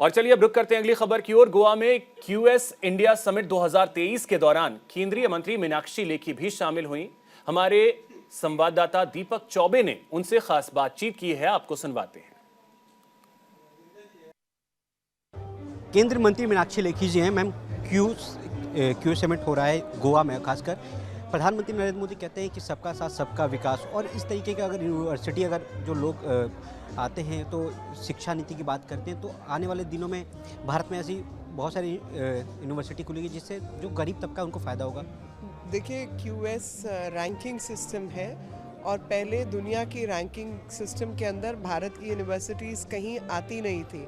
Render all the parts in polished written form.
और चलिए अब रुक करते हैं अगली खबर की ओर। गोवा में क्यूएस इंडिया समिट 2023 के दौरान केंद्रीय मंत्री मीनाक्षी लेखी भी शामिल हुई। हमारे संवाददाता दीपक चौबे ने उनसे खास बातचीत की है, आपको सुनवाते हैं। केंद्रीय मंत्री मीनाक्षी लेखी जी हैं। मैम, क्यू समिट हो रहा है गोवा में, खासकर प्रधानमंत्री नरेंद्र मोदी कहते हैं कि सबका साथ सबका विकास, और इस तरीके का अगर यूनिवर्सिटी, अगर जो लोग आते हैं तो शिक्षा नीति की बात करते हैं, तो आने वाले दिनों में भारत में ऐसी बहुत सारी यूनिवर्सिटी खुलेगी जिससे जो गरीब तबका उनको फ़ायदा होगा। देखिए, क्यूएस रैंकिंग सिस्टम है और पहले दुनिया की रैंकिंग सिस्टम के अंदर भारत की यूनिवर्सिटीज़ कहीं आती नहीं थी,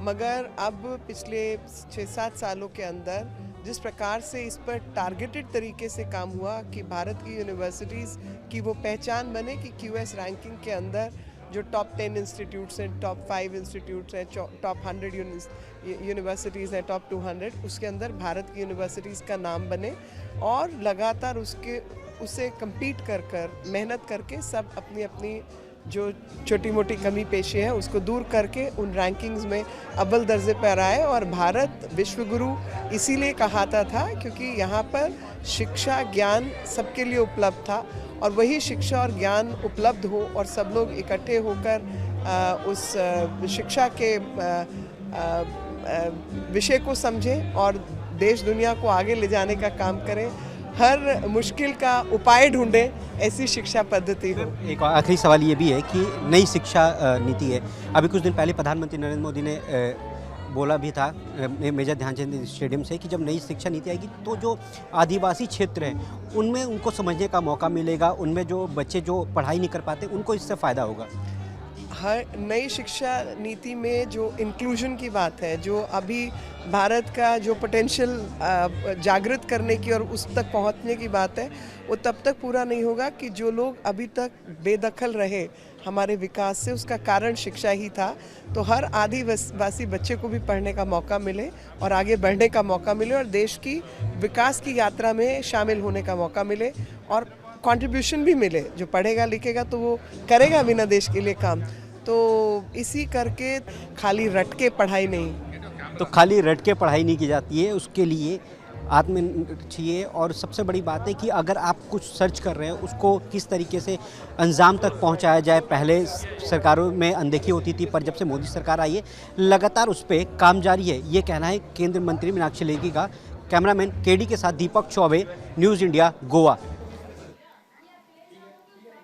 मगर अब पिछले 6-7 सालों के अंदर जिस प्रकार से इस पर टारगेटेड तरीके से काम हुआ कि भारत की यूनिवर्सिटीज़ की वो पहचान बने कि क्यूएस रैंकिंग के अंदर जो टॉप 10 इंस्टीट्यूट्स हैं, टॉप 5 इंस्टीट्यूट्स हैं, टॉप 100 यूनिवर्सिटीज़ हैं, टॉप 200, उसके अंदर भारत की यूनिवर्सिटीज़ का नाम बने और लगातार उससे कम्पीट कर मेहनत करके सब अपनी अपनी जो छोटी मोटी कमी पेशी है उसको दूर करके उन रैंकिंग्स में अव्वल दर्जे पर आए। और भारत विश्वगुरु इसीलिए कहाता था क्योंकि यहाँ पर शिक्षा ज्ञान सबके लिए उपलब्ध था, और वही शिक्षा और ज्ञान उपलब्ध हो और सब लोग इकट्ठे होकर उस शिक्षा के विषय को समझें और देश दुनिया को आगे ले जाने का काम करें, हर मुश्किल का उपाय ढूंढें, ऐसी शिक्षा पद्धति हो। एक आखिरी सवाल ये भी है कि नई शिक्षा नीति है, अभी कुछ दिन पहले प्रधानमंत्री नरेंद्र मोदी ने बोला भी था मेजर ध्यानचंद स्टेडियम से कि जब नई शिक्षा नीति आएगी तो जो आदिवासी क्षेत्र हैं उनमें उनको समझने का मौका मिलेगा, उनमें जो बच्चे जो पढ़ाई नहीं कर पाते उनको इससे फ़ायदा होगा। हर नई शिक्षा नीति में जो इंक्लूजन की बात है, जो अभी भारत का जो पोटेंशियल जागृत करने की और उस तक पहुंचने की बात है, वो तब तक पूरा नहीं होगा कि जो लोग अभी तक बेदखल रहे हमारे विकास से, उसका कारण शिक्षा ही था। तो हर आदिवासी बच्चे को भी पढ़ने का मौका मिले और आगे बढ़ने का मौका मिले और देश की विकास की यात्रा में शामिल होने का मौका मिले और कंट्रीब्यूशन भी मिले। जो पढ़ेगा लिखेगा तो वो करेगा भी ना देश के लिए काम। तो इसी करके खाली रट के पढ़ाई नहीं, तो खाली रट के पढ़ाई नहीं की जाती है, उसके लिए आत्म चाहिए। और सबसे बड़ी बात है कि अगर आप कुछ सर्च कर रहे हैं उसको किस तरीके से अंजाम तक पहुंचाया जाए। पहले सरकारों में अनदेखी होती थी, पर जब से मोदी सरकार आई है लगातार उस पर काम जारी है, ये कहना है केंद्रीय मंत्री मीनाक्षी लेखी का। कैमरामैन केडी के साथ दीपक चौबे, न्यूज़ इंडिया, गोवा।